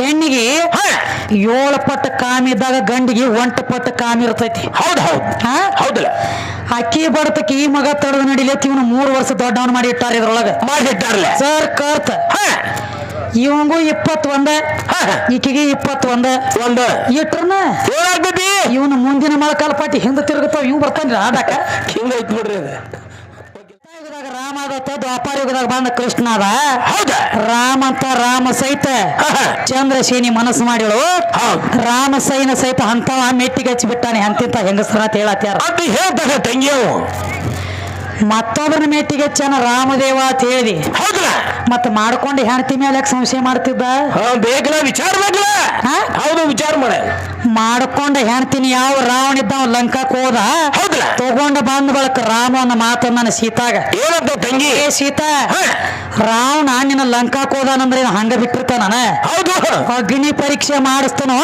ಹೆಣ್ಣಿಗೆ 7 ಪಟ್ಟು ಕಾಮ ಇದ್ದಾಗ ಗಂಡಿಗೆ 1 ಪಟ್ಟು ಕಾಮ ಇರ್ತೈತಿ. ಹೌದು ಹೌದು ಹೌದಲ್ಲ. ಅಕ್ಕಿ ಬಡತಕ್ಕೆ ಈ ಮಗ ತಡೆದು ನಡಿಲತ್ತಿ ಇವನು 3 ವರ್ಷ ದೊಡ್ಡವನ್ ಮಾಡಿ ಇಟ್ಟಾರ ಇದ್ರೊಳಗ ಮಾಡಿಟ್ಟಾರಲ್ಲ ಸರ್ ಕರ್ತ ಇವಂಗೂ 21 ಈಕಿಗೆ 21 ಇಟ್ರನ ಏನಾಗ್ತೈತಿ ಇವನು ಮುಂದಿನ ಮೊಳಕಾಲ ಪಾಟಿ ಹಿಂದೆ ತಿರುಗುತ್ತಾವ ಇವ್ ಬರ್ತಾನ್ರಿ ಆಡಾಕ ಹಿಂಗೈತ್ ನೋಡ್ರಿ ಅದು. ರಾಮ ಆದತ್ತ ದ್ವಾಪಾರ ಯುಗದಾಗ ಬಂದ ಕೃಷ್ಣ ಅದ. ಹೌದಾ ರಾಮ ಅಂತ ರಾಮ ಸಹಿತ ಚಂದ್ರಶೇನಿ ಮನಸ್ಸು ಮಾಡಿಳು. ರಾಮ ಸೈನ ಸಹಿತ ಅಂತವ ಮೆಟ್ಟಿಗೆ ಹಚ್ಚಿ ಬಿಟ್ಟಾನೆ ಅಂತಿಂತ ಹೆಂಗಸರ ಅಂತ ಹೇಳತ್ಯಾರ. ಅದು ಹೇಳ್ತಾರೆ ತಂಗಿಯವು ಮತ್ತೊಬ್ಬನ ಮೆಟ್ಟಿಗೆ ಹಚ್ಚನ ರಾಮದೇವ ಅಂತ ಹೇಳಿ ಹೌದಲ್ಲ. ಮತ್ತ ಮಾಡ್ಕೊಂಡು ಹೆಣ್ತಿ ಮೇಲೆ ಯಾಕೆ ಸಂಶಯ ಮಾಡ್ತಿದ್ದ? ಬೇಕಲ್ಲ ವಿಚಾರ ಬೇಕಲ್ಲ. ಹೌದು ವಿಚಾರ ಮಾಡ ಮಾಡ್ಕೊಂಡ ಹೆಣ್ತಿನಿ ಯಾವ ರಾವಣ ಇದ್ದಾವ ಲಂಕಾಕ್ ಹೋದ. ಹೌದಲ್ಲ. ತಗೊಂಡ ಬಂದ ಬಳಕ ರಾಮನ ಮಾತನ್ನ ಸೀತಾಗ ಏನಂತ ತಂಗಿ ಏ ಸೀತಾ ರಾವಣ ನಿನ್ನ ಲಂಕಾಕ್ ಹೋದಾನಂದ್ರೆ ಹಂಗ ಬಿಟ್ಟಿರ್ತಾನ. ಹೌದು ಅಗ್ನಿ ಪರೀಕ್ಷೆ ಮಾಡಿಸ್ತಾನೋ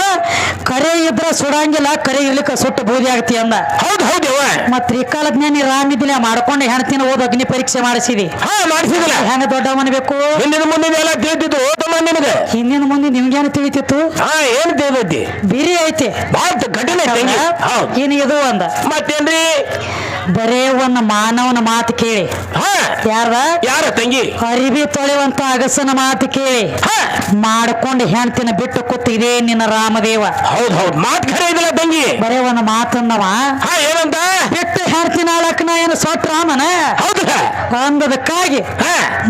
ಕರೆ ಇದ್ರ ಸುಡಂಗಿಲ್ಲ ಕರೆ ಇರ್ಲಿಕ್ಕ ಸುಟ್ಟು ಬೂದಿ ಆಗ್ತಿ ಅಂದ. ಹೌದು ಹೌದು ಮತ್ ತ್ರಿಕಾಲ ಜ್ಞಾನಿ ರಾಮ ಇದ್ದಿಲ್ಲ ಮಾಡ್ಕೊಂಡು ಹೆಣ್ತಿನ ಓದ್ ಅಗ್ನಿ ಪರೀಕ್ಷೆ ಮಾಡಿಸಿದಿ. ಮಾಡಿಸಿದಿಲ್ಲ ಹೆಂಗ ದೊಡ್ಡವನ್ ಬೇಕು ಹಿಂದಿನ ಮುಂದಿನ ಎಲ್ಲ ತಿಳಿದಿತ್ತು ಓತಮ್ಮ ನಿನಗೆ. ಹಿಂದಿನ ಮುಂದೆ ನಿಮ್ಗೇನು ತಿಳಿತಿತ್ತು? ಏನ್ ತಿಳಿದೈತಿ ಬಿರಿ ಐತಿ ಬಾಳ ಕಠಿಣ ತಂಗಿ. ಏನ್ ಇದು ಅಂದ. ಮತ್ತೇನ್ರಿ ಬರೇ ಒಂದು ಮಾನವನ ಮಾತು ಕೇಳಿ ಯಾರ ತಂಗಿ ಅರಿವಿ ತೊಳೆಯುವಂತ ಅಗಸನ ಮಾತು ಕೇಳಿ ಮಾಡ್ಕೊಂಡು ಹೆಣ್ತಿನ ಬಿಟ್ಟು ಕೂತಿದೆ ನಿನ್ನ ರಾಮದೇವ. ಹೌದು ಹೌದು ಮಾತು ಖರೆ ಇದಿಲ್ಲ ತಂಗಿ. ಬರೇ ಒಂದು ಮಾತನ್ನವ ಏನಂತ ಬಿಟ್ಟು ಹೆಣ್ತಿನ ಆಳಕ್ನ ಏನು ಸೊಟ್ಟ ರಾಮನ ಹೌದು ಅಂದದಕ್ಕಾಗಿ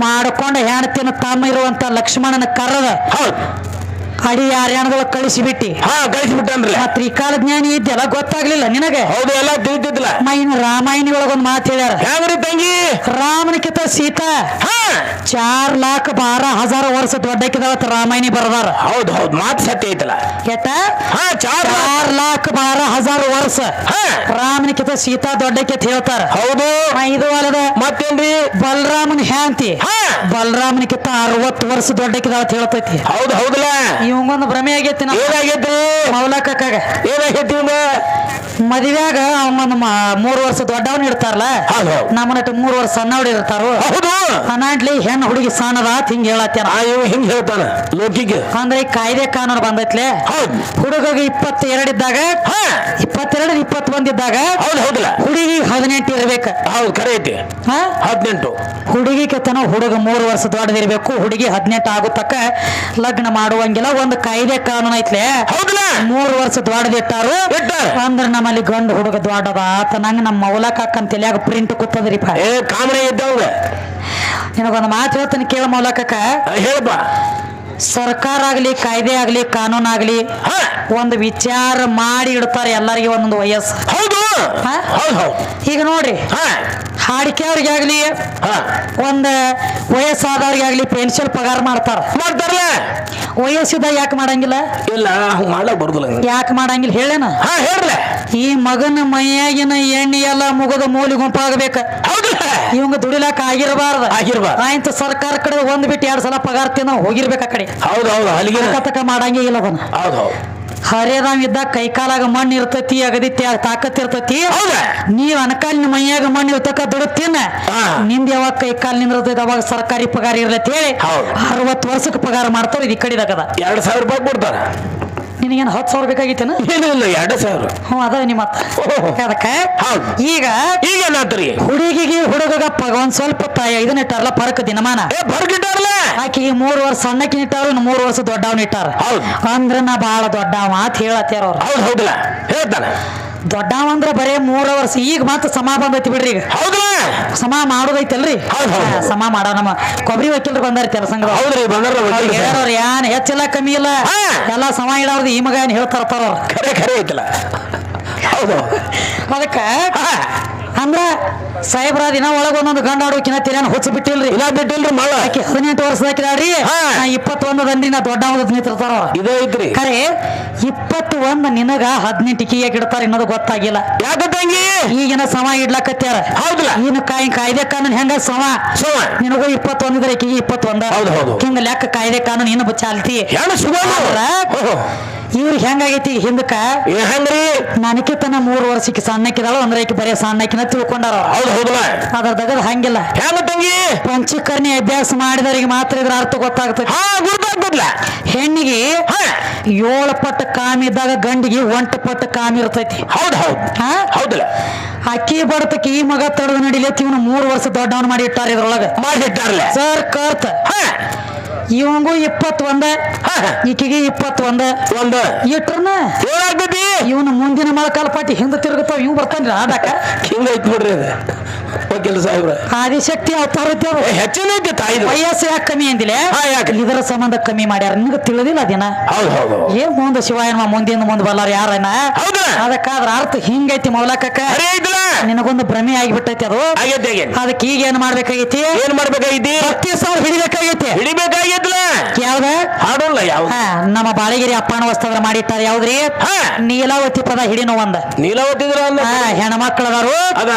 ಮಾಡ್ಕೊಂಡು ಹೆಣ್ತಿನ ತಮ್ಮ ಇರುವಂತ ಲಕ್ಷ್ಮಣನ ಕರೆದ ಹೌದು ಅಡಿ ಯಾರ್ಯಾಣಗಳ ಕಳಿಸಿಬಿಟ್ಟಿ. ಕಳಿಸಿಬಿಟ್ಟನ್ರಿ. ತ್ರಿಕಾಲ ಜ್ಞಾನಿ ಇದ್ದೆಲ್ಲ ಗೊತ್ತಾಗ್ಲಿಲ್ಲ ನಿನಗೆ? ಹೌದು ಎಲ್ಲ ತಿಳಿದಿದ್ದಿಲ್ಲ. ಮೈನ ರಾಮಾಯಣಿ ಒಳಗೊಂದು ಮಾತು ಹೇಳ್ಯಾರ. ಹೆಂಗ್ರಿ ತಂಗಿ ರಾಮನಿಕಿತ ಸೀತಾ 4,12,000 ವರ್ಷ ದೊಡ್ಡಕ್ಕಿದಾವತ್ ರಾಮಾಯಣಿ ಬರದಾರ. ಹೌದು ಹೌದು ಮಾತು ಸತ್ಯ ಐತಲ್ಲ. ಕೆಟ್ಟ 4,12,000 ವರ್ಷ ರಾಮನಿಕಿತ ಸೀತಾ ದೊಡ್ಡಕ್ಕೆ ಹೇಳ್ತಾರ. ಹೌದು ಇದು ಅಲ್ಲದ ಮತ್ತೇನ್ರಿ ಬಲರಾಮನ ಹ್ಯಾಂತಿ ಬಲರಾಮನಿಕಿತ 60 ವರ್ಷ ದೊಡ್ಡಕ್ಕಿದಾವತ್ ಹೇಳ್ತೈತಿ. ಹೌದು ಹೌದಲ್ಲ. ಇವಂಗೊಂದು ಭ್ರಮೆ ಆಗೈತಿ. ಏನಾಗೈತ್ರಿ ಮೌಲಕ್ಕಾಗ ಏನಾಗೈತಿ ಮದುವೆಯಾಗ ಅವನೊಂದು 3 ವರ್ಷ ದೊಡ್ಡವನ್ ಇಡ್ತಾರಲ್ಲ ನಮ್ಮನಟ್ಟು 3 ವರ್ಷ ಸಣ್ಣವಡಿ ಇರ್ತಾರು. ಅನಾಡ್ಲಿ ಹೆಣ್ಣು ಹುಡುಗಿ ಸಣ್ಣದ ಹಿಂಗ ಹೇಳತ್ತೇನ. ಹಿಂಗ ಹೇಳ್ತಾನ ಲೋಕಿಗೆ ಅಂದ್ರೆ ಕಾಯ್ದೆ ಕಾನೂನು ಬಂದೈತ್ಲೆ. ಹುಡುಗ 22 ಇದ್ದಾಗ 22 21 ಇದ್ದಾಗ ಹುಡುಗಿ 18 ಇರ್ಬೇಕ. ಹೌದು ಕರೆ ಐತಿ 18. ಹುಡುಗಿ ಕೆತ್ತನ ಹುಡುಗ 3 ವರ್ಷ ದೊಡ್ಡದಿರ್ಬೇಕು. ಹುಡುಗಿ 18 ಆಗುತ್ತಕ್ಕ ಲಗ್ನ ಮಾಡುವಂಗಿಲ್ಲ. ಒಂದು ಕಾಯ್ದೆ ಕಾನೂನು ಐತ್ಲೆ. 3 ವರ್ಷ ದೊಡ್ಡದಿಟ್ಟಾರು ಅಂದ್ರೆ ನಮ್ಮಲ್ಲಿ ಗಂಡು ಹುಡುಗ ದೊಡ್ಡದ ಆತ ನಂಗೆ ನಮ್ಮ ಮೌಲಕ್ ಹಾಕಂತ ತಲೆಯಾಗ ಪ್ರಿಂಟ್ ಕೂತದ್ರಿಪ್ಪ. ಕಾಮನೆ ಇದ್ದವ್ರ ನಿನಗೊಂದು ಮಾತು ಹೇಳ್ತಾನೆ ಕೇಳ ಮೌಲಕ್ಕ. ಹೇಳಪ್ಪ. ಸರ್ಕಾರ ಆಗ್ಲಿ ಕಾಯ್ದೆ ಆಗ್ಲಿ ಕಾನೂನು ಆಗ್ಲಿ ಒಂದು ವಿಚಾರ ಮಾಡಿ ಇಡ್ತಾರೆ ಎಲ್ಲರಿಗೆ ಒಂದೊಂದು ವಯಸ್ಸು. ಈಗ ನೋಡ್ರಿ ಹಾಡಿಕೆಯವ್ರಿಗೆ ಆಗ್ಲಿ ಒಂದ್ ವಯಸ್ಸಾದವ್ರಿಗೆ ಆಗ್ಲಿ ಪೆನ್ಷನ್ ಪಗಾರ ಮಾಡ್ತಾರಲ್ಲ. ವಯಸ್ಸಿದ ಯಾಕೆ ಮಾಡಂಗಿಲ್ಲ? ಇಲ್ಲ ಮಾಡಕ್ ಬರುದಿಲ್ಲ. ಯಾಕೆ ಮಾಡಂಗಿಲ್ಲ ಹೇಳೇನ? ಹೇಳ್ರ ಈ ಮಗನ ಮೈಯಾಗಿನ ಎಣ್ಣೆ ಎಲ್ಲ ಮುಗದ ಮೂಲಿ ಗುಂಪಾಗಬೇಕ. ಇವಂಗ ದುಡಿಲಾಕ ಆಗಿರಬಾರ್ದು. ಆಯ್ತು ಸರ್ಕಾರ ಕಡೆ 1 ಬಿಟ್ಟು 2 ಸಲ ಪಗಾರ ತಿನ್ನ ಹೋಗಿರ್ಬೇಕ ಆ ಕಡೆ. ತಕ ಮಾಡಂಗೇ ಇಲ್ಲ ಅದನ್ನ. ಹರಿಯದಾವ್ ಇದ್ದಾಗ ಕೈಕಾಲಾಗ ಮಣ್ಣು ಇರ್ತೈತಿ ಅಗದಿ ತಾಕತ್ ಇರ್ತೈತಿ. ನೀವ್ ಅನಕಾಲಿನ ಮೈಯಾಗ ಮಣ್ಣು ಇರ್ತಕ್ಕ ದುಡುತ್ತೀನ ನಿಂದ ಯಾವಾಗ ಕೈಕಾಲ್ ನಿಂದಿರ್ತೈತಿ ಅವಾಗ ಸರ್ಕಾರಿ ಪಗಾರ ಇರ್ಲತ್ ಹೇಳಿ 60 ವರ್ಷಕ್ಕೆ ಪಗಾರ ಮಾಡ್ತಾರ. ಇದು ಈ ಕಡೆದಾಗದ 2,000 ರೂಪಾಯಿ ಕೊಡ್ತಾರ. ನಿನಗೇನು 10,000 ಬೇಕಾಗಿತ್ತೇನ? ಏನಿಲ್ಲ 2,000. ಅದ ನಿಮ್ಮ ಅದಕ್ಕ ಈಗ ಹುಡುಗಿಗೆ ಹುಡುಗ ಒಂದ್ ಸ್ವಲ್ಪ ಇದನ್ನ ಇಟ್ಟಾರಲ್ಲ ಪರಕ ದಿನಮಾನ ಆಕಿಗೆ 3 ವರ್ಷ ಸಣ್ಣಕ್ಕೆ ಇಟ್ಟಾರ 3 ವರ್ಷ ದೊಡ್ಡವನ್ ಇಟ್ಟಾರ. ಅಂದ್ರ ನಾ ಬಾಳ ದೊಡ್ಡವ ಅಂತ ಹೇಳತ್ತಾರ ಅವ್ರು. ಹೌದೌದಿಲ್ಲ ಹೇಳ್ತಾನೆ ದೊಡ್ಡವ ಅಂದ್ರ ಬರೇ 3 ವರ್ಷ. ಈಗ ಮತ್ತ ಸಮ ಬಂದೈತಿ ಬಿಡ್ರಿ. ಈಗ ಸಮ ಮಾಡೋದೈತಲ್ರಿ. ಸಮ ಮಾಡೋ ನಮ್ಮ ಕೊಬ್ಬರಿ ವಕೀಲರು ಬಂದಾರ ಸಂಘ. ಹೇಳೋರು ಏನ್ ಹೆಚ್ಚಿಲ್ಲ ಕಮ್ಮಿ ಇಲ್ಲ ಎಲ್ಲ ಸಮ ಇಡೋರ್ದು ಈ ಮಗ ಏನ್ ಹೇಳ್ತಾರತ್ತಾರ ಅವ್ರು. ಖರೆ ಐತಲ್ಲ. ಅದಕ್ಕ ಅಂದ್ರ ಸಾಹೇಬ್ರ ದಿನ ಒಳಗ ಒಂದೊಂದು ಗಂಡ ಆಡೋಕಿನ ತಿರ್ಯಾನ ಹುಚ್ಚ ಬಿಟ್ಟಿಲ್ರಿ. ಇಲ್ಲ ಬಿಟ್ಟಿಲ್ರಿ ಮಳ ಆಕಿ 18 ವರ್ಷದಾಕಿದಾಳ್ರಿ. 21 ದಂಡಿ ನಾ ದೊಡ್ಡ ನಿಂತಿರ್ತಾರ ಇದೇ ಐತ್ರಿ. ಖರೆ 21 ನಿನಗ 18 ಕಿಯಾಗ ಇಡ್ತಾರ ಅನ್ನೋದು ಗೊತ್ತಾಗಿಲ್ಲ. ಯಾಕಂಗಿ ಈಗಿನ ಸಮ ಇಡ್ಲಾಕತ್ಯಾರ. ಹೌದಲ್ಲ ಇನ್ನು ಕಾಯ್ದೆ ಕಾನೂನು ಹೆಂಗ ಸಮ ನಿನಗೂ 21 ಇದ್ರೆ ಈಕಿಗೆ 21. ಹಿಂಗ ಲೆಕ್ಕ ಕಾಯ್ದೆ ಕಾನೂನು ಇನ್ನು ಚಾಲ್ತಿ. ಇವ್ರಿಗೆ ಹೆಂಗಾಗೈತಿ ಹಿಂದಕ್ಕ ಹೆಂಗ್ರಿ ನನಕಿತನ 3 ವರ್ಷಕ್ಕೆ ಸಣ್ಣಕ್ಕಿದಾಳು ಅಂದ್ರೆ ಈಕಿ ಬರೀ ಸಣ್ಣಕ್ಕಿನ ತಿಳ್ಕೊಂಡಾರ. ಹೌದು ಹೌದಲ್ಲ ಅದ್ರ ತಗದ್ ಹಂಗಿಲ್ಲ. ಹೆಂಗ ತಂಗಿ ಪಂಚಕರ್ಣಿ ಅಭ್ಯಾಸ ಮಾಡಿದವರಿಗೆ ಮಾತ್ರ ಇದ್ರ ಅರ್ಥ ಗೊತ್ತಾಗ್ತದೆ. ಹಾ ಗುರ್ತಾಗ್ತದ್ಲ. ಹೆಣ್ಣಿಗೆ 7 ಪಟ್ಟ ಕಾಮಿ ಇದ್ದಾಗ ಗಂಡಿಗೆ 1 ಪಟ್ಟ ಕಾಮಿ ಇರ್ತೈತಿ. ಹೌದು ಹೌದು ಹಾ ಹೌದಲ್ಲ. ಅಕ್ಕಿ ಬಡತಕ್ಕೆ ಈ ಮಗ ತಡೆದು ನಡಿಲತ್ತಿ ಇವನು 3 ವರ್ಷ ದೊಡ್ಡವನ್ ಮಾಡಿ ಇಟ್ಟಾರ ಇದ್ರೊಳಗ ಮಾಡಿಟ್ಟಾರಲ್ಲ ಸರ್ ಕರ್ತ. ಇವಂಗೂ 21 ಈಕಿಗೆ 21 ಒಂದು ಇಟ್ರನ ಏನಾಗ್ತೈತಿ ಇವನು ಮುಂದಿನ ಮೊಳಕಾಲ ಪಾಟಿ ಹಿಂದೆ ತಿರುಗುತ್ತಾವ ಇವ್ ಬರ್ತಾನ್ರಿ ಆಡಾಕ. ಹಿಂಗೈತ್ ನೋಡ್ರಿ ಅದು ವಕೀಲ ಸಾಹೇಬ್ರ. ಆದಿಶಕ್ತಿ ಅವತಾರ ಹೆಚ್ಚಿನ ಐತಿ ತಾಯಿದು. ವಯಸ್ಸು ಯಾಕೆ ಕಮ್ಮಿ ಅಂದಿಲ್ಲ ಇದರ ಸಂಬಂಧ ಕಮ್ಮಿ ಮಾಡ್ಯಾರ. ನಿಮ್ಗೆ ತಿಳಿದಿಲ್ಲ ಅದೇನ. ಹೌದು ಹೌದು ಏನ್ ಮುಂದೆ ಶಿವಾಯನ ಮುಂದಿಂದ ಮುಂದೆ ಬಲ್ಲಾರ ಯಾರನ ಹೌದಾ ಅದಕ್ಕಾದ್ರ ಅರ್ಥ ಹಿಂಗೈತಿ ಮೌಲಕಕ್ಕ. ನಿನಗೊಂದು ಭ್ರಮೆ ಆಗಿಬಿಟ್ಟೈತಿ ಅದು. ಅದಕ್ಕೆ ಈಗ ಏನ್ ಮಾಡ್ಬೇಕಾಗೈತಿ ಏನ್ ಮಾಡ್ಬೇಕಾಗೈತಿ 30,000 ಹಿಡಿಬೇಕಾಗೈತಿ. ಹಿಡಿಬೇಕಾಗೈತಿಲ್ಲ ಯಾವ್ದ ಹಾಡೋಲ್ಲ ಯಾವ ನಮ್ಮ ಬಾಳಗಿರಿ ಅಪ್ಪನ ವಸ್ತ್ರ ಮಾಡಿಟ್ಟಾರ ಯಾವ್ದ್ರಿ ನೀಲಾವತಿ ಪದ ಹಿಡಿನೋ ಒಂದ. ನೀಲಾವತಿ ಹೆಣ್ಮಕ್ಳು ಅದಾರು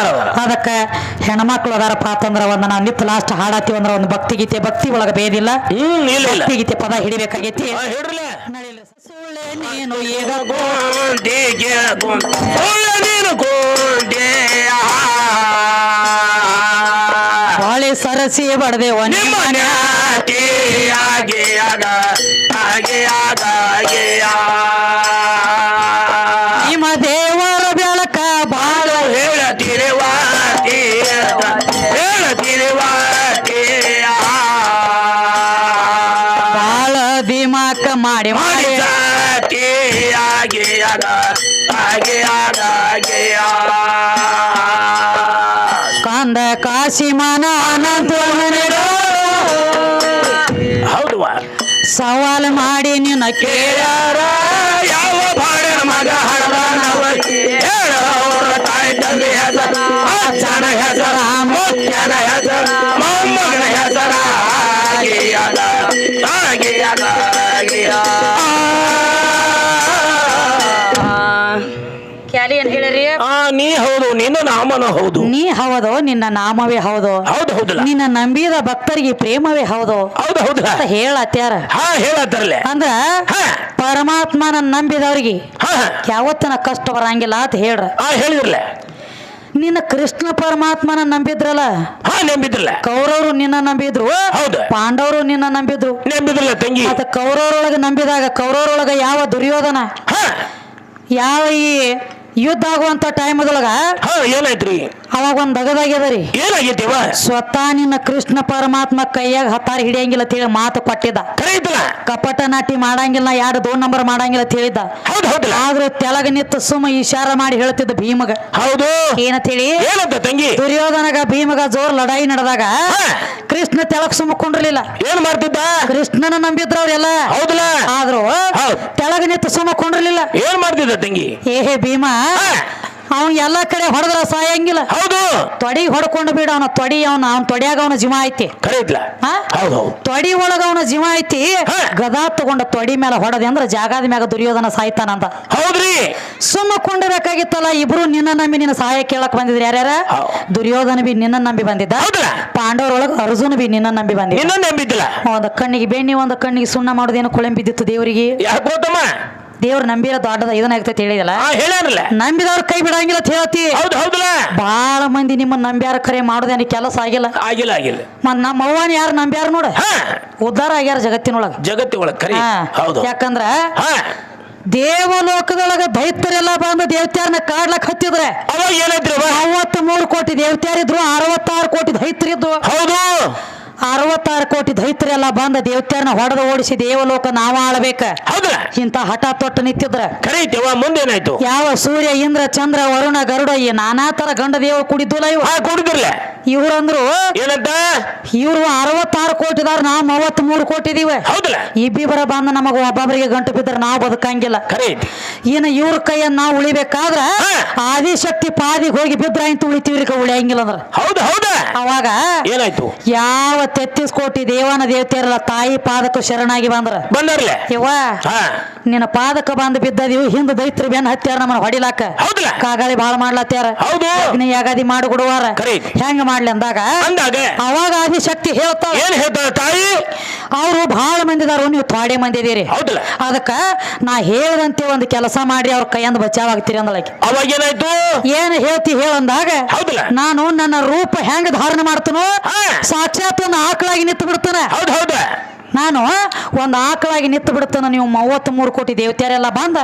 ಅದಕ್ಕ ಹೆಣ್ಮಕ್ಳು ಅದಾರಪ್ಪ ಅಂತಂದ್ರ ಒಂದ ನಾವು ನಿತ್ ಲಾಸ್ಟ್ ಹಾಡಾತೀವಿ ಅಂದ್ರ ಒಂದು ಭಕ್ತಿ ಗೀತೆ ಭಕ್ತಿ ಒಳಗ ಬೇದಿಲ್ಲ ಭಕ್ತಿ ಗೀತೆ ಪದ ಹಿಡಿಬೇಕಾಗೈತಿ. ಸುಳ್ಳೆ ನೀನು ಈಗ ಬಾಳೆ ಸರಸಿ ಬಡದೆ ನಿಮ್ಮ ದೇವರ ಬೆಳಕ ಬಾಳ ಬಾಳ ದಿಮಾಕ ಮಾಡಿ ಮಾಡಿ ಕಂದ ಕಾಶಿಮಾನ ಅನಂತ ಹೌದು ಸವಾಲ್ ಮಾಡಿ ನಿನ್ನ ಕೇಳ್ಯಾರ ಯಾವ ಬಾಡ ಮಗ ಹಡದನವ ಹೇಳೋರ ತಾಯಿ ತಂದೆ ಹೆಸರ ಅಚ್ಚನ ಹೆಸರ ಮುಖ್ಯನ ಹೆಸರ ಮೊಮ್ಮಗನ ಹೆಸರ ಕ್ಯಾಲಿ ಏನ್ ಹೇಳಿರಿ ನೀ ಹೌದು ನಿನ್ನ ನಾಮನ ಹೌದು ನೀ ಹೌದು ನಿನ್ನ ನಾಮವೇ ಹೌದು ಹೌದು ಹೌದಲ್ಲ ನಿನ್ನ ನಂಬಿದ ಭಕ್ತರಿಗೆ ಪ್ರೇಮವೇ ಹೌದು ಹೌದು ಹೌದಾ ಹೇಳತ್ಯಾರ. ಹೇಳತ್ತಾರಲ್ಲ ಅಂದ್ರ ಪರಮಾತ್ಮನ ನಂಬಿದವ್ರಿಗೆ ಯಾವತ್ತನ ಕಷ್ಟ ಬರಂಗಿಲ್ಲ ಅಂತ ಹೇಳ್ರ. ಹೇಳಿದ್ರಲ್ಲ ನಿನ್ನ ಕೃಷ್ಣ ಪರಮಾತ್ಮನ ನಂಬಿದ್ರಲ್ಲ ನಂಬಿದ್ರಲ್ಲ ಕೌರವರು ನಿನ್ನ ನಂಬಿದ್ರು ಹೌದು ಪಾಂಡವರು ನಿನ್ನ ನಂಬಿದ್ರು ನಂಬಿದ್ರಲ್ಲ ತಂಗಿ. ಮತ್ತ ಕೌರವರೊಳಗ ನಂಬಿದಾಗ ಕೌರವರೊಳಗ ಯಾವ ದುರ್ಯೋಧನ ಯಾವ ಈ ಯುದ್ಧ ಆಗುವಂತ ಟೈಮ್ದೊಳಗ ಏನಾಯ್ತ್ರಿ ಅವಾಗ ಒಂದ್ ದಗದಾಗ್ಯದರಿ ಏನಾಗೈತಿವ ಸ್ವತಃ ನಿನ್ನ ಕೃಷ್ಣ ಪರಮಾತ್ಮ ಕೈಯಾಗ ಹತ್ತಾರ ಹಿಡಿಯಂಗಿಲ್ಲ ಅಂತ ಹೇಳಿ ಮಾತು ಕೊಟ್ಟಿದ್ದ. ಕಪಟ ನಾಟಿ ಮಾಡಂಗಿಲ್ಲ 2 ನಂಬರ್ ಮಾಡಂಗಿಲ್ಲ ಅಂತ ಹೇಳಿದ್ದ. ಆದ್ರೂ ತೆಳಗ ನಿತ್ತ ಸುಮ್ಮ ಇಶಾರ ಮಾಡಿ ಹೇಳ್ತಿದ್ದ ಭೀಮಗ. ಹೌದು ಏನಂತ ಹೇಳಿ ತಂಗಿ ದುರ್ಯೋಧನಗ ಭೀಮಗ ಜೋರ್ ಲಡಾಯಿ ನಡೆದಾಗ ಕೃಷ್ಣ ತೆಳಗ್ ಸುಮ್ಮಕೊಂಡಿರ್ಲಿಲ್ಲ. ಏನ್ ಮಾಡ್ತಿದ್ದ ಕೃಷ್ಣನ ನಂಬಿದ್ರ ಅವ್ರೆಲ್ಲ ಹೌದಲ್ಲ ಆದ್ರೂ ತೆಳಗ ನಿತ್ತ ಸುಮ್ಮಕೊಂಡಿರ್ಲಿಲ್ಲ. ಏನ್ ಮಾಡ್ತಿದ್ದ ತಂಗಿ ಏಹೇ ಭೀಮ ಅವನ್ ಎಲ್ಲಾ ಕಡೆ ಹೊಡೆದ್ರ ಸಾಯಂಗಿಲ್ಲ. ಹೌದು ತೊಡಿ ಹೊಡ್ಕೊಂಡು ಬಿಡ ಅವನ ತೊಡಿ ಅವನ ತೊಡಿಯಾಗ ಅವನ ಜೀವ ಐತಿ. ತೊಡಿ ಒಳಗ ಅವನ ಜೀವ ಐತಿ. ಗದಾ ತಗೊಂಡ ತೊಡಿ ಮೇಲೆ ಹೊಡದೆ ಅಂದ್ರ ಜಾಗದ ಮ್ಯಾಗ ದುರ್ಯೋಧನ ಸಾಯ್ತಾನಂತ. ಹೌದ್ರಿ ಸುಮ್ಮ ಕೊಂಡಿರ್ಬೇಕಾಗಿತ್ತಲ್ಲ. ಇಬ್ರು ನಿನ್ನ ನಂಬಿ ನಿನ್ನ ಸಹಾಯ ಕೇಳಕ್ ಬಂದಿದ್ರಿ. ಯಾರ್ಯಾರ ದುರ್ಯೋಧನ ಬಿ ನಿನ್ನ ನಂಬಿ ಬಂದಿದ್ದ. ಪಾಂಡವರೊಳಗ ಅರ್ಜುನ ಬಿ ನಿನ್ನ ನಂಬಿ ಬಂದಿದ್ದ. ಒಂದ ಕಣ್ಣಿಗೆ ಬೆಣ್ಣಿ ಒಂದ ಕಣ್ಣಿಗೆ ಸುಣ್ಣ ಮಾಡೋದೇನು ಕೊಳೆಂ ಬಿದ್ದಿತ್ತು ದೇವರಿಗೆ. ದೇವ್ರ ನಂಬಿರ ದೊಡ್ಡದ ಇದನ್ನಾಗ್ತೈತಿ ಹೇಳಿದಲ್ಲ. ನಂಬಿದವ್ರ ಕೈ ಬಿಡಂಗಿಲ್ಲ ಅಂತ ಹೇಳ್ತಿ. ಬಾಳ ಮಂದಿ ನಿಮ್ಮ ನಂಬ್ಯಾರ ಖರೆ ಮಾಡೋದೇನ ಕೆಲಸ ಆಗಿಲ್ಲ. ಮತ್ ನಮ್ಮ ಅವ್ವನ ಯಾರು ನಂಬ್ಯಾರ ನೋಡ ಉದ್ಧಾರ ಆಗ್ಯಾರ ಜಗತ್ತಿನೊಳಗ. ಯಾಕಂದ್ರ ದೇವಲೋಕದೊಳಗ ದೈತ್ಯರೆಲ್ಲ ಬಂದು ದೇವತ್ಯಾರನ್ನ ಕಾಡ್ಲಕ್ ಹತ್ತಿದ್ರೆ 53 ಕೋಟಿ ದೇವತ್ಯಾರಿದ್ರು 66 ಕೋಟಿ ದೈತ್ಯರಿದ್ರು. 66 ಕೋಟಿ ದೈತ್ಯರೆಲ್ಲ ಬಂದ ದೇವತ್ಯಾರನ್ನ ಹೊಡೆದು ಓಡಿಸಿ ದೇವಲೋಕ ನಾವ ಆಳ್ಬೇಕ ಇಂತ ಹಠ ತೊಟ್ಟು ನಿಂತಿದ್ರ ಮುಂದೇನಾಯ್ತು? ಯಾವ ಸೂರ್ಯ ಇಂದ್ರ ಚಂದ್ರ ವರುಣ ಗರುಡ ಈ ನಾನಾ ತರ ಗಂಡ ದೇವ ಕುಡಿದ್ದಿಲ್ಲ ಇವ್ರಂದ್ರು ಏನಂತ ಇವ್ರು 66 ಕೋಟಿದಾರ ನಾವ್ 33 ಕೋಟಿ ಇದೀವ. ಇಬ್ಬಿಬ್ಬರ ಬಂದ ನಮಗ ಒಬ್ಬೊಬ್ಬರಿಗೆ ಗಂಟು ಬಿದ್ರ ನಾವ್ ಬದುಕಂಗಿಲ್ಲ. ಇನ್ನ ಇವ್ರ ಕೈಯನ್ನ ನಾವ್ ಉಳಿಬೇಕಾದ್ರ ಆದಿಶಕ್ತಿ ಪಾದಿಗೆ ಹೋಗಿ ಬಿದ್ರ ಇಂತ ಉಳಿತೀವ್ರಿ ಉಳಿಯಂಗಿಲ್ಲ ಅಂದ್ರ ಅವಾಗ ಏನಾಯ್ತು? ಯಾವ 33 ಕೋಟಿ ದೇವನ ದೇವತೆಯರಲ್ಲ ತಾಯಿ ಪಾದಕ್ಕೂ ಶರಣಾಗಿ ಬಂದ್ರ ಬಂದರ್ಲೆ ಯವ್ವ ನಿನ್ನ ಪಾದಕ ಬಂದ್ ಬಿದ್ದದಿವು ಹಿಂದ ದೈತ್ರ ಬೆನ್ ಹತ್ಯಾರ ನಮ್ಮನ್ನ ಹೊಡಿಲಾಕ ಹೌದಲ್ಲ ಕಾಗಾಳಿ ಬಾಳ ಮಾಡ್ಲತ್ಯಾರ ಹೌದು ಅಗ್ನಿ ಯಾಗಾದಿ ಮಾಡಿ ಕೊಡುವಾರ ಕರೆ ಹೆಂಗ ಮಾಡ್ಲಿ ಅಂದಾಗ ಅವಾಗ ಆದಿಶಕ್ತಿ ಹೇಳ್ತಾಳ ಏನ್ ಹೇಳ್ತಾಳ ತಾಯಿ ಅವರು ಬಹಳ ಮಂದಿ ಇದಾರು ನೀವು ಥೋಡೆ ಮಂದಿ ಇದೀರಿ ಹೌದಲ್ಲ ಅದಕ್ಕ ನಾ ಹೇಳದಂತೆ ಒಂದು ಕೆಲಸ ಮಾಡಿ ಅವ್ರ ಕೈಯಿಂದ ಬಚಾವ್ ಆಗ್ತೀರಿ ಅಂದಳಕ್ಕೆ ಅವಾಗ ಏನಾಯ್ತು ಏನ್ ಹೇಳ್ತಿ ಹೇಳಂದಾಗ ಹೌದಲ್ಲ ನಾನು ನನ್ನ ರೂಪ ಹೆಂಗ ಧಾರಣೆ ಮಾಡ್ತನೋ ಸಾಕ್ಷಾತ್ ಒಂದು ಆಕಳಾಗಿ ನಿಂತು ಬಿಡ್ತಾನೆ ಹೌದು ಹೌದ ನಾನು ಒಂದು ಆಕಳಾಗಿ ನಿಂತು ಬಿಡ್ತಾನ ನೀವು 33 ಕೋಟಿ ದೇವತೆಯರೆಲ್ಲ ಬಂದ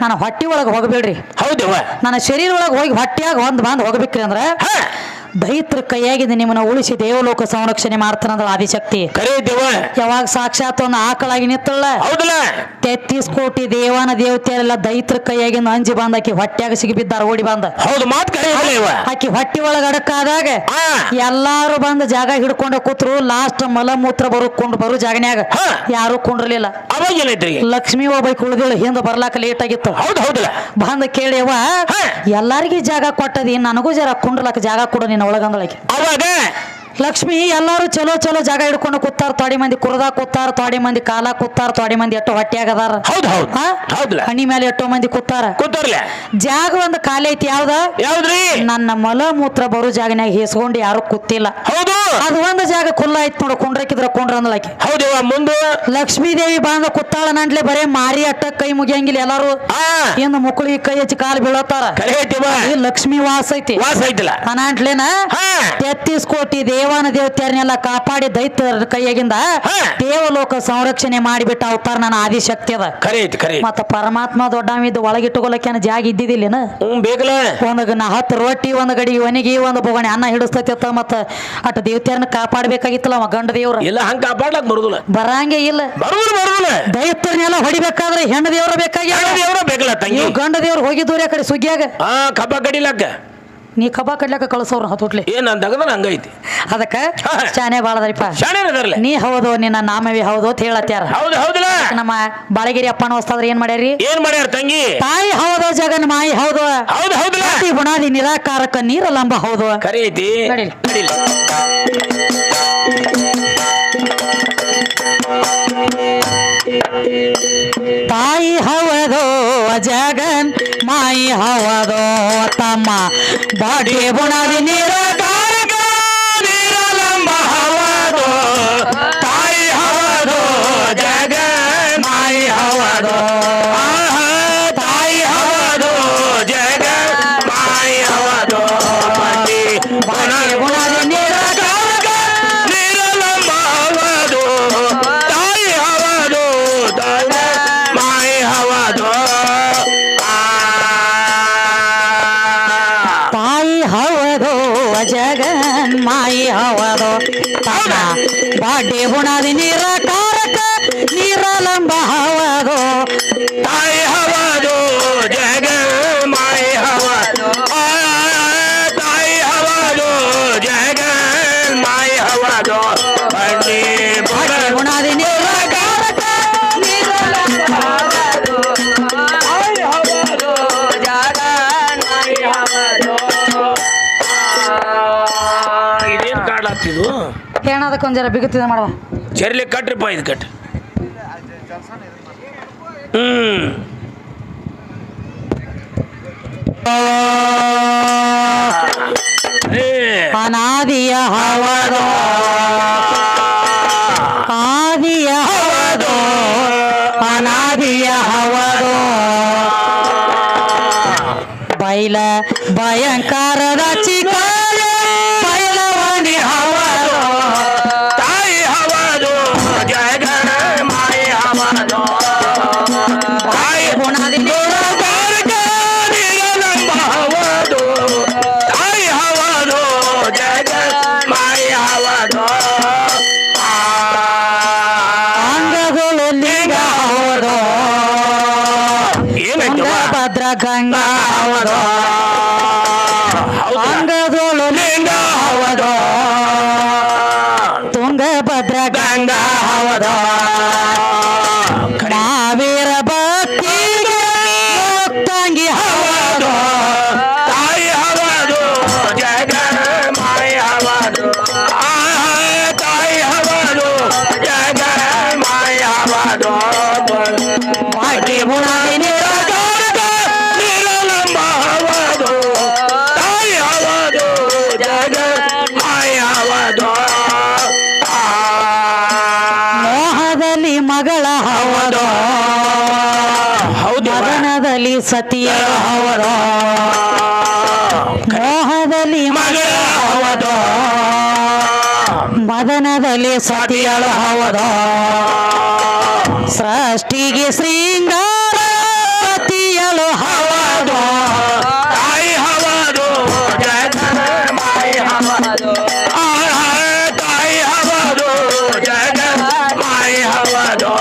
ನಾನು ಹೊಟ್ಟಿ ಒಳಗೆ ಹೋಗಬೇಡ್ರಿ ಹೌದವ ನನ್ನ ಶರೀರ ಒಳಗೆ ಹೋಗಿ ಹೊಟ್ಟಿಯಾಗ ಒಂದ್ ಬಂದ್ ಹೋಗ್ಬೇಕ್ರಿ ಅಂದ್ರ ದೈತ್ರ ಕೈಯಾಗಿದ್ದು ನಿಮ್ಮನ್ನ ಉಳಿಸಿ ದೇವಲೋಕ ಸಂರಕ್ಷಣೆ ಮಾಡ್ತಾನಂದ್ರ ಆದಿಶಕ್ತಿ ಯಾವಾಗ ಸಾಕ್ಷಾತ್ ಒಂದು ಆಕಳಾಗಿ ನಿತ್ತಲ್ಲ ಹೌದಲ್ಲ 33 ಕೋಟಿ ದೇವಾನ ದೇವತೆಯರೆಲ್ಲ ದೈತ್ರ ಕೈಯಾಗಿಂದ ಅಂಜಿ ಬಂದ ಆಕಿ ಹೊಟ್ಯಾಗ ಸಿಗಿಬಿದ್ದಾರ ಓಡಿ ಬಂದ ಹೌದು ಮಾತು ಆಕಿ ಹೊಟ್ಟಿ ಒಳಗ ಅಡಕಾದಾಗ ಎಲ್ಲಾರು ಬಂದ ಜಾಗ ಹಿಡ್ಕೊಂಡ ಕೂತ್ರು ಲಾಸ್ಟ್ ಮಲಮೂತ್ರ ಬರು ಜಾಗನ್ಯಾಗ ಯಾರು ಕುಂಡ್ರಲಿಲ್ಲ ಅವಾಗ ಏನೈತ್ರಿ ಲಕ್ಷ್ಮಿ ಒಬ್ಬ ಕುಳ್ದಿಳು ಹಿಂದ ಬರ್ಲಾಕ ಲೇಟ್ ಆಗಿತ್ತು ಹೌದು ಹೌದಲ್ಲ ಬಂದ ಕೇಳಿಯವ ಎಲ್ಲಾರ್ಗಿ ಜಾಗ ಕೊಟ್ಟದಿ ನನಗೂ ಜರ ಕುಂಡ್ರಲಕ್ಕ ಜಾಗ ಕೊಡು ನಿನ್ನ ಒಳಗಂದೊಳಗೆ ಅವಾಗ ಲಕ್ಷ್ಮಿ ಎಲ್ಲಾರು ಚಲೋ ಚಲೋ ಜಾಗ ಹಿಡ್ಕೊಂಡು ಕೂತಾರ ತೊಡಿ ಮಂದಿ ಕುರ್ದ ಕೂತಾರ ತೊಡಿ ಮಂದಿ ಕಾಲ ಕೂತಾರ ತೊಡಿ ಮಂದಿ ಎಷ್ಟೋ ಹೊಟ್ಟಿಯಾಗದಾರ ಹಣಿ ಮೇಲೆ ಎಷ್ಟೋ ಮಂದಿ ಕೂತಾರ ಜಾಗ ಒಂದು ಖಾಲಿ ಐತಿ ಯಾವ್ದ್ರಿ ನನ್ನ ಮಲ ಮೂತ್ರ ಬರೋ ಜಾಗನ್ಯಾಗ ಹೇಸ್ಕೊಂಡು ಯಾರು ಕೂತಿಲ್ಲ ಹೌದು ಅದು ಒಂದು ಜಾಗ ಖುಲ್ಲ ಐತಿ ನೋಡು ಕುಂಡ್ರಕಿದ್ರ ಕುಂಡ್ರ ಅಂದಳಾಕಿ ಹೌದವ ಮುಂದೆ ಲಕ್ಷ್ಮೀ ದೇವಿ ಬಂದ ಕೂತಾಳ ನಂಟ್ಲೆ ಬರೇ ಮಾರಿ ಅಟ್ಟ ಕೈ ಮುಗಿಯಂಗಿಲ್ಲ ಎಲ್ಲಾರು ಇನ್ನು ಮುಕ್ಕಳಿಗೆ ಕೈ ಹಚ್ಚಿ ಕಾಲು ಬೀಳತ್ತಾರ ಲಕ್ಷ್ಮಿ ವಾಸ ಐತಿ ಅನಾಂಟ್ಲೇನ 33 ಕೋಟಿ ದೇವಾನ ದೇವತೆಯರನ್ನೆಲ್ಲ ಕಾಪಾಡಿ ದೈತ್ಯರ ಕೈಯಾಗಿಂದ ದೇವಲೋಕ ಸಂರಕ್ಷಣೆ ಮಾಡಿಬಿಟ್ಟ ಅವತಾರ ನನ್ನ ಆದಿಶಕ್ತಿ ಅದ ಮತ್ತ ಪರಮಾತ್ಮ ದೊಡ್ಡವಿದ್ದು ಒಳಗಿಟ್ಟುಕೊಳ್ಳಕ್ಕೆ ಜಾಗ ಇದ್ದಿದ್ದಿಲ್ಲ ಒಂದ್ 10 ರೊಟ್ಟಿ ಒಂದ್ ಗಡಿ ಒಣಗಿ ಒಂದ್ ಬೊಗಣಿ ಅನ್ನ ಹಿಡಿಸ್ತೈತಿ ಮತ್ತ ಅಟ ದೇವತೆಯರನ್ನ ಕಾಪಾಡಬೇಕಾಗಿತ್ತಲ್ಲ ಅವ ಗಂಡ ದೇವ್ರ ಇಲ್ಲ ಹಂಗ ಕಾಪಾಡ್ಲಕ್ ಬರುದಿಲ್ಲ ಬರಂಗೆ ಇಲ್ಲ ದೈತ್ಯರನ್ನೆಲ್ಲ ಹೊಡಿಬೇಕಾದ್ರೆ ಹೆಣ್ಣ ದೇವ್ರ ಬೇಕಾಗಿ ಗಂಡ ದೇವ್ರು ಹೋಗಿದ್ದವ್ರಿ ಆ ಕಡೆ ಸುಗ್ಗಿಯಾಗ ಕಬ್ಬ ಕಡಿಲಕ್ಕ ನೀ ಕಬ್ಬ ಕಡ್ಲಕ್ಕ ಕಳ್ಸೋರು ಹತ್ತೋಟ್ಲಿ ಏನ್ ಅಂದಾಗ ಹಂಗೈತಿ ಅದಕ್ಕ ಶಾನೆ ಬಾಳದ್ರಿಪ್ಪ ನೀ ಹೌದು ನಿನ್ನ ನಾಮವೇ ಹೌದು ಅಂತ ಹೇಳತ್ಯಾರ ನಮ್ಮ ಬಾಳಗಿರಿ ಅಪ್ಪನ ಹೊಸ್ತಾದ್ರ ಏನ್ ಮಾಡ್ಯಾರ ತಂಗಿ ತಾಯಿ ಹೌದು ಜಗನ್ ಮಾಯಿ ಹೌದು ಗುಣಾದಿ ನಿರಾಕಾರಕ ನೀರಲಂಬ ಹೌದು ಕರೀತಿ ತಾಯಿ ಹವದೋ ಜಗನ್ ಮಾಯಿ ಹವದೋ ತಮ್ಮ ಬಾಡಿ ಬುಣಾದಿ ನಿರಾಕಾರಕ ನೀರಲಂಬ ಹವದೋ ತಾಯಿ ಹವದೋ ಜಗನ್ ಮಾಯಿ ಹವದೋ ತಾಯಿ ಹವದೋ ಜಗನ್ ಮಾಯಿ ಹವದೋ ಬಾಡಿ ಬುಣಾದಿ ನಿರಾಕಾರಕ ನೀರಲಂಬ ಹವದೋ ತಾಯಿ ಹವದೋ ಮಾಯಿ ಹವದೋ ಹವದೋ ಜಗನ್ ಮಾಯಿ ಹವದೋ ತನ್ನ ಬಾಡಿ ಬುಣಾದಿ ನಿರಾಕಾರಕ ನೀರಲಂಬ ಹವದೋ ತಾಯಿ ಹವದೋ ಜಗನ್ ಮಾಯಿ ಹವದೋ ತಾಯಿ ಹವದೋ ಜಗನ್ ಮಾಯಿ ಹವದೋ ಬಾಡಿ ಬುಣಾದಿ ನಿರಾಕಾರಕ ನೀರಲಂಬ ಹವದೋ ತಾಯಿ ಹವದೋ ಜಗನ್ ಮಾಯಿ ಹವದೋ ಇದೇನ್ ಕಾಡ್ಲಾಗ್ತಿದು ಏನದಕ್ಕೆ ಒಂದ್ ಜರ ಬಿಗುತ್ತಿದೆ ಮಾಡುವ ಚರ್ಲಿ ಕಟ್ರಿಪ್ಪ ಇದು ಕಟ್ ಅನಾದಿಯ ಹವದೋ ಆದಿಯ ಹವದೋ ಅನಾದಿಯ ಹವದೋ ಬೈಲ ಭಯಂಕರದ ಚಿಕಾಲ ಬೈಲವನಿ ಹವದೋ ತಾಯಿ ಹವದೋ ಜಗನ್ ಮಾಯಿ ಹವದೋ ತಾಯಿ ಬುಣಾದಿ ನಿರಾಕಾರಕ ನೀರಲಂಬ ಹವದೋ ತಾಯಿ ಹವದೋ ಜಗನ್ ಮಾಯಿ ಹವದೋ ಅಂಗಗಳು ಲಿಂಗ ಹವದೋ ಭದ್ರ ಗಂಗಾ ಹವದೋ ಅಂಗಗಳು ಲಿಂಗ ಹವದೋ ತುಂಗಭದ್ರ ಗಂಗಾ ಹವದೋ ಮಾವೀರ ಭಕ್ತಿಗೆ ಮುಕ್ತಾಂಗಿ ಹವದೋ ತಾಯಿ ಹವದೋ ಜಗನ್ ಮಾಯಿ ಹವದೋ ತಾಯಿ ಹವದೋ ಜಗನ್ ಮಾಯಿ ಹವದೋ ಬಾಡಿ ಬುನಾದಿ ನಿರಾಕಾರಕ ನಿರಾಲಂಬ ಹವದು ತಾಯಿ ಹವದು ಜಗ ಮಾಯ ಹವದು ಮೋಹದಲ್ಲಿ ಮಗಳ ಹವದು ಹೌದು ಮದನದಲ್ಲಿ ಸತಿಯ ಹವದು ಮೋಹದಲ್ಲಿ ಮಗಳ ಹವದು ಮದನದಲ್ಲಿ ಸತಿಯಳ ಹವದು ಸೃಷ್ಟಿಗೆ ಶೃಂಗಾರ ಸತಿಯಳು ಹವದು ತಾಯಿ ಹವದು ಜಗ ಮಾಯ ಹವದು ತಾಯಿ ಹವದು ಜಗ ಮಾಯ ಹವದು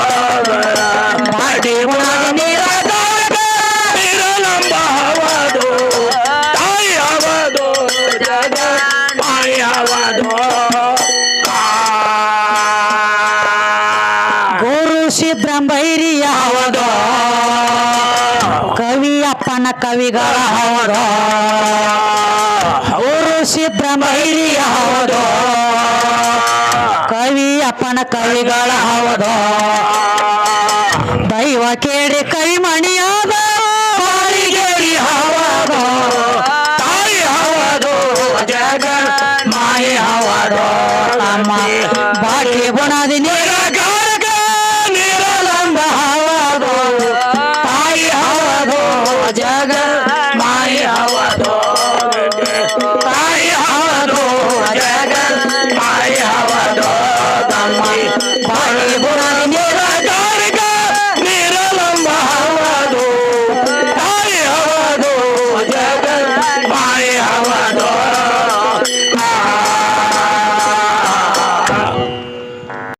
ಬಾಡಿ ಬುನಾದಿ ನಿರಾಕಾರಕ ನಿರಾಲಂಬ ಹವದು ತಾಯಿ ಹವದು ಜಗ ಮಾಯ ಹವದು ಗುರು ಸಿದ್ರಂಬೈರಿಯ ಹವದು ಕವಿಯಪ್ಪನ ಕವಿಗಳ ಹವದು ಗುರು ಸಿದ್ರಂಬೈರಿಯ ಹವದು ಕವಿಯಪ್ಪನ ಕವಿಗಳ ಹವದು ದೈವ ಕೇಳಿ ಕೈಮಣಿಯಾದ ಬಾಳಿಗೇರಿ ಹವದು ತಾಯಿ ಹವದು ಜಗ ಮಾಯ ಹವದು ತಮ್ಮ ಬಾಕಿ ಬುನಾದಿ ನಿರಾಕಾರಕ ನಿರಾಲಂಬ ಹವದು ತಾಯಿ ಹವದು ಜಗ ಮಾಯ ಹವದು